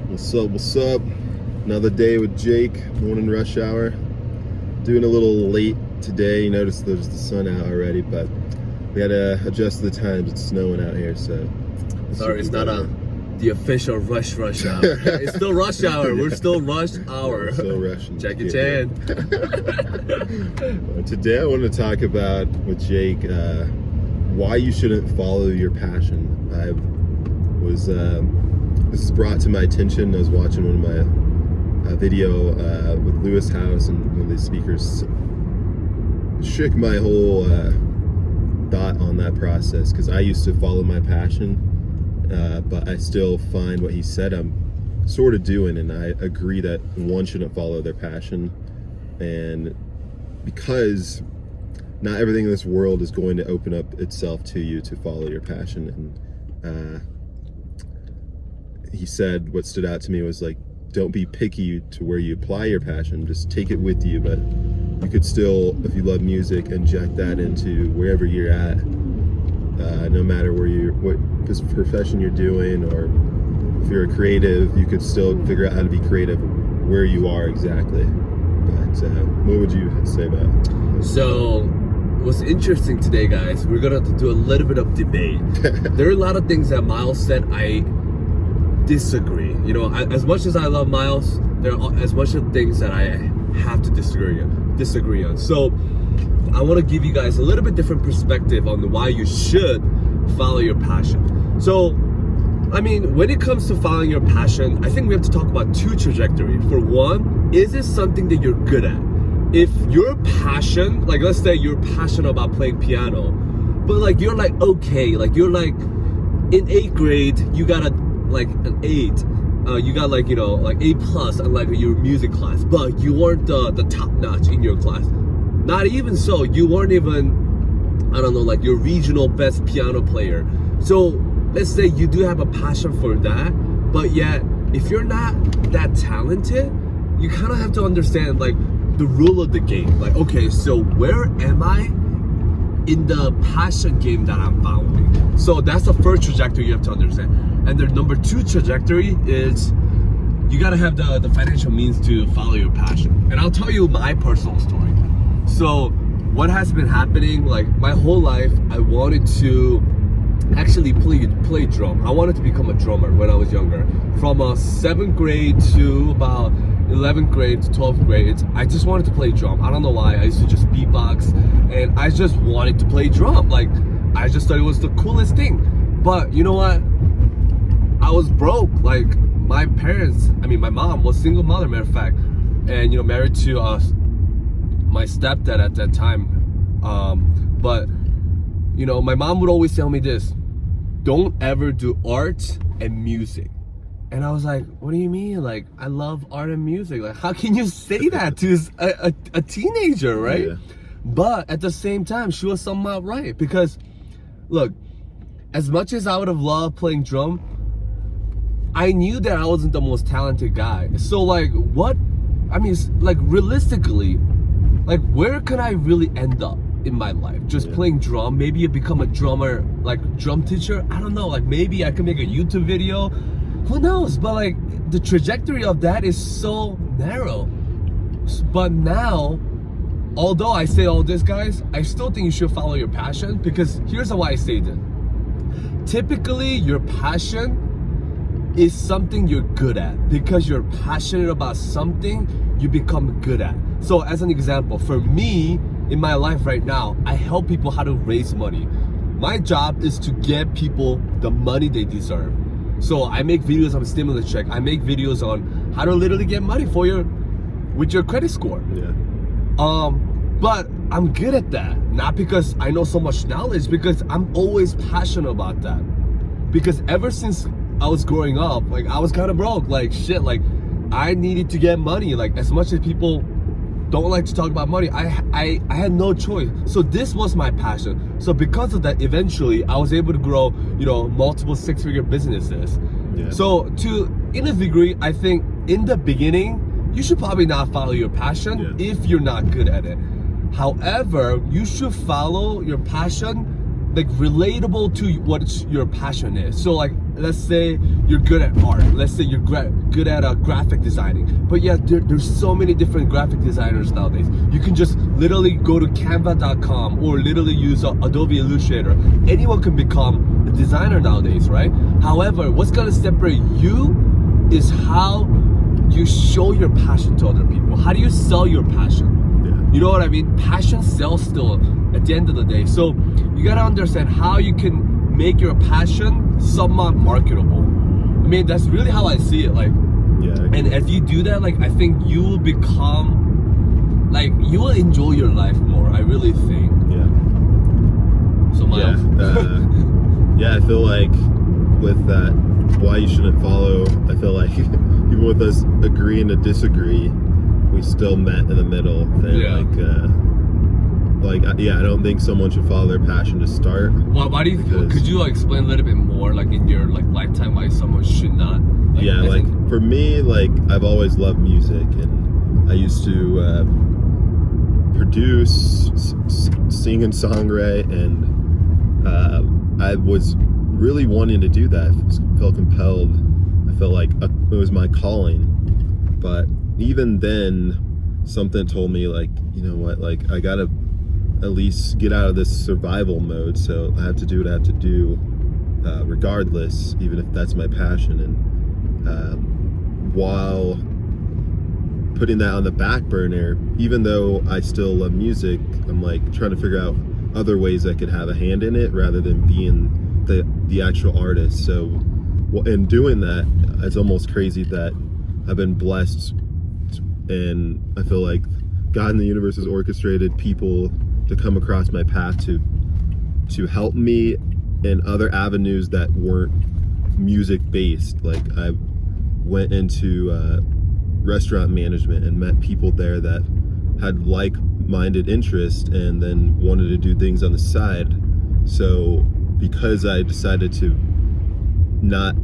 What's up, what's up? Another day with Jake, morning rush hour. Doing a little late today. You notice there's the sun out already, but we had to adjust the times. It's snowing out here, so. Sorry, it's not the official rush hour. It's still rush hour. We're still rush hour. We're still rushing. Jackie Chan. Today I want to talk about with Jake why you shouldn't follow your passion. This was brought to my attention. I was watching one of my video with Lewis House, and one of the speakers shook my whole thought on that process, because I used to follow my passion, but I still find what he said I'm sort of doing, and I agree that one shouldn't follow their passion, and because not everything in this world is going to open up itself to you to follow your passion. And he said what stood out to me was like, don't be picky to where you apply your passion, just take it with you. But you could still, if you love music, inject that into wherever you're at, no matter what profession you're doing, or if you're a creative, you could still figure out how to be creative where you are exactly. But what would you say about it? So what's interesting today, guys, we're gonna do a little bit of debate. There are a lot of things that Miles said I disagree. You know, as much as I love Miles, there are as much of things that I have to disagree on. So I want to give you guys a little bit different perspective on why you should follow your passion. So I mean, when it comes to following your passion, I think we have to talk about two trajectories. For one, is it something that you're good at? If your passion, like let's say you're passionate about playing piano, but like you're like okay, like you're like in 8th grade, you got like an 8, you got like, you know, like A+ on like your music class, but you weren't the top notch in your class. Not even so, you weren't even, I don't know, like your regional best piano player. So let's say you do have a passion for that, but yet if you're not that talented, you kind of have to understand like the rule of the game. Like, okay, so where am I in the passion game that I'm following? So that's the first trajectory you have to understand. And the number 2 trajectory is you gotta have the financial means to follow your passion. And I'll tell you my personal story. So what has been happening, like my whole life, I wanted to actually play drum. I wanted to become a drummer when I was younger. From 7th grade to about 11th grade to 12th grade, I just wanted to play drum. I don't know why. I used to just beatbox, and I just wanted to play drum. Like, I just thought it was the coolest thing. But you know what? I was broke. Like, my parents, I mean, my mom was single mother, matter of fact, and, you know, married to my stepdad at that time. But, you know, my mom would always tell me this: don't ever do art and music. And I was like, what do you mean? Like, I love art and music. Like, how can you say that to a teenager, right? Yeah. But at the same time, she was somewhat right. Because, look, as much as I would have loved playing drum, I knew that I wasn't the most talented guy. So, like, like, realistically, like, where can I really end up in my life? Just playing drum? Maybe you become a drummer, like, drum teacher? I don't know. Like, maybe I can make a YouTube video. Who knows? But like the trajectory of that is so narrow. But now, although I say all this, guys, I still think you should follow your passion, because here's why I say that. Typically, your passion is something you're good at. Because you're passionate about something, you become good at. So as an example, for me, in my life right now, I help people how to raise money. My job is to get people the money they deserve. So I make videos on stimulus check. I make videos on how to literally get money with your credit score. Yeah. But I'm good at that. Not because I know so much knowledge, because I'm always passionate about that. Because ever since I was growing up, like I was kind of broke, like shit, like I needed to get money. Like as much as people don't like to talk about money, I had no choice. So this was my passion. So because of that, eventually I was able to grow, you know, multiple 6-figure businesses. Yeah. So in a degree, I think in the beginning, you should probably not follow your passion if you're not good at it. However, you should follow your passion like relatable to what your passion is. So like let's say you're good at art. Let's say you're good at graphic designing. But yeah, there's so many different graphic designers nowadays. You can just literally go to Canva.com or literally use Adobe Illustrator. Anyone can become a designer nowadays, right? However, what's gonna separate you is how you show your passion to other people. How do you sell your passion? You know what I mean? Passion sells still at the end of the day. So you gotta understand how you can make your passion somewhat marketable. I mean, that's really how I see it. Like, and if you do that, like, I think you will become, like, you will enjoy your life more. I really think. So Miles. Yeah, I feel like with that, why you shouldn't follow. I feel like even with us agreeing to disagree, we still met in the middle thing. I don't think someone should follow their passion to start. Why do you think? Could you explain a little bit more, like in your lifetime, why someone should not? For me, I've always loved music, and I used to produce, sing and songwrite, and I was really wanting to do that. I felt compelled. I felt like it was my calling, but even then, something told me, you know what, I gotta at least get out of this survival mode, so I have to do what I have to do, regardless, even if that's my passion. And while putting that on the back burner, even though I still love music, I'm trying to figure out other ways I could have a hand in it rather than being the actual artist. So in doing that, it's almost crazy that I've been blessed, and I feel like God in the universe has orchestrated people to come across my path to help me in other avenues that weren't music based. I went into restaurant management and met people there that had like-minded interest and then wanted to do things on the side. So because I decided to not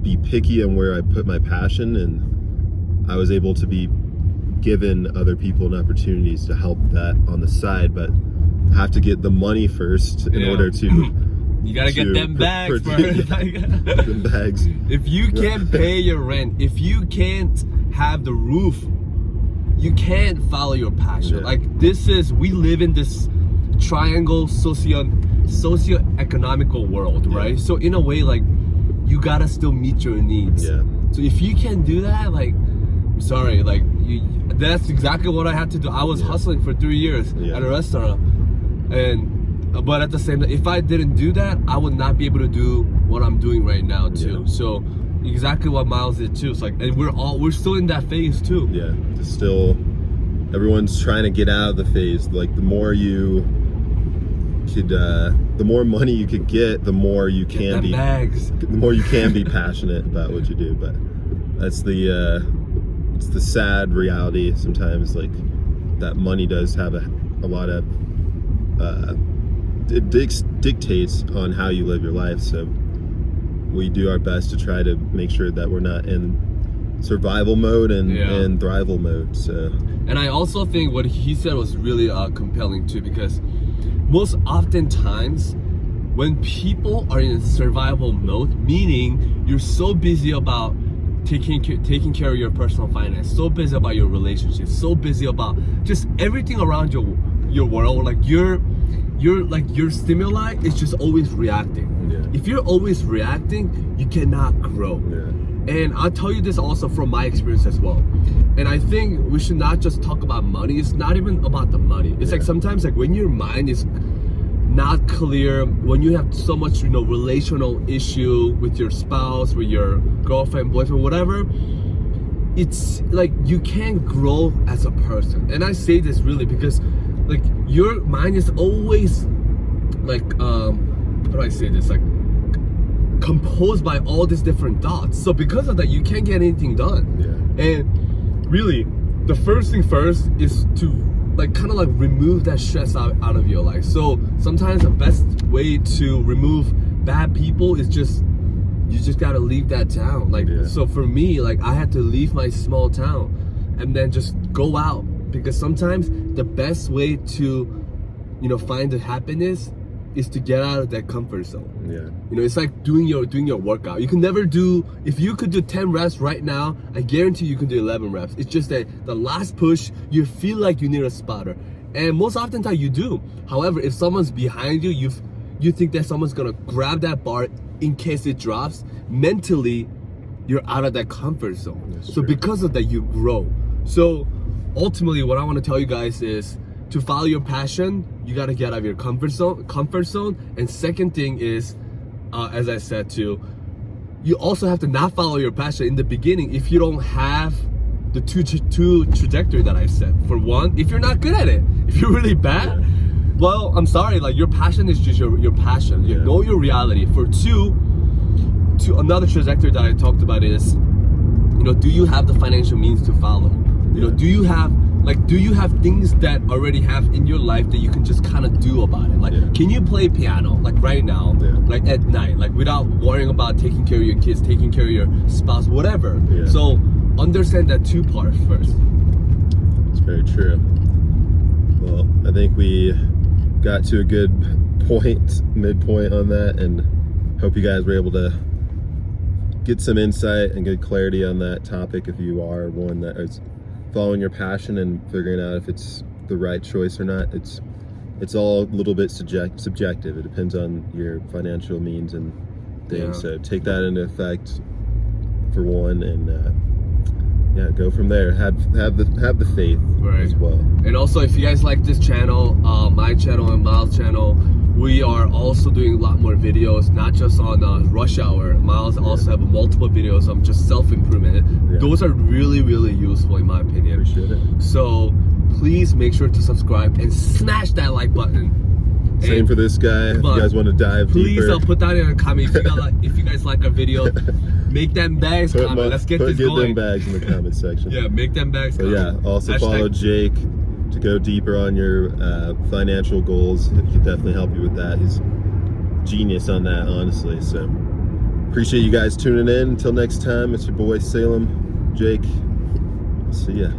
be picky on where I put my passion, and I was able to be given other people and opportunities to help that on the side, but have to get the money first in order to you gotta get them bags first. Them bags. If you can't pay your rent, if you can't have the roof, you can't follow your passion. We live in this triangle socio-economical world, right? So in a way, you gotta still meet your needs. So if you can't do that, sorry, that's exactly what I had to do. I was hustling for 3 years at a restaurant, but at the same time, if I didn't do that, I would not be able to do what I'm doing right now too. So exactly what Miles did too. It's and we're still in that phase too. Everyone's trying to get out of the phase. The more you could, the more money you could get, the more you can be bags. The more you can be passionate about what you do. But that's it's the sad reality sometimes. That money does have a lot of it dictates on how you live your life. So we do our best to try to make sure that we're not in survival mode and thrival mode. So, and I also think what he said was really compelling too, because most oftentimes when people are in survival mode, meaning you're so busy about taking care of your personal finance, so busy about your relationships, so busy about just everything around your world, your stimuli is just always reacting. If you're always reacting, you cannot grow. And I'll tell you this also from my experience as well. And I think we should not just talk about money. It's not even about the money. It's sometimes when your mind is not clear, when you have so much relational issue with your spouse, with your girlfriend, boyfriend, whatever, it's you can't grow as a person. And I say this really because your mind is always how do I say this, composed by all these different thoughts. So because of that, you can't get anything done. And really, the first thing first is to remove that stress out of your life. So sometimes the best way to remove bad people is you just gotta leave that town. So for me, I had to leave my small town and then just go out, because sometimes the best way to find the happiness is to get out of that comfort zone. Yeah. You know, it's like doing your workout. You can never do, if you could do 10 reps right now, I guarantee you can do 11 reps. It's just that the last push, you feel like you need a spotter. And most often time you do. However, if someone's behind you, you think that someone's gonna grab that bar in case it drops, mentally, you're out of that comfort zone. That's so true. because of that, you grow. So ultimately, what I wanna tell you guys is, to follow your passion, you gotta get out of your comfort zone. And second thing is, as I said too, you also have to not follow your passion in the beginning if you don't have the two trajectory that I said. For one, if you're not good at it, if you're really bad, well, I'm sorry, like your passion is just your passion. You know your reality. For two, to another trajectory that I talked about is, you know, do you have the financial means to follow? You know, do you have things that already have in your life that you can just kind of do about it? Like, can you play piano, like right now, like at night, like without worrying about taking care of your kids, taking care of your spouse, whatever. So understand that two parts first. It's very true. Well, I think we got to a good midpoint on that, and hope you guys were able to get some insight and good clarity on that topic if you are one that is following your passion and figuring out if it's the right choice or not. It's all a little bit subjective. It depends on your financial means and things. So take that into effect for one, and go from there. Have the faith as well. And also, if you guys like this channel, my channel and Miles' channel, we are also doing a lot more videos, not just on rush hour. Miles also have multiple videos on just self-improvement. Those are really, really useful in my opinion. Appreciate it. So please make sure to subscribe and smash that like button. Same and for this guy. If you guys want to dive deeper, please put that in a comment. If you guys like our video, make them bags comment. Let's get this going. Get them bags in the comment section. Make them bags comment. Also follow Jake to go deeper on your financial goals. He can definitely help you with that. He's genius on that, honestly. So appreciate you guys tuning in. Until next time, it's your boy Salem, Jake. See ya.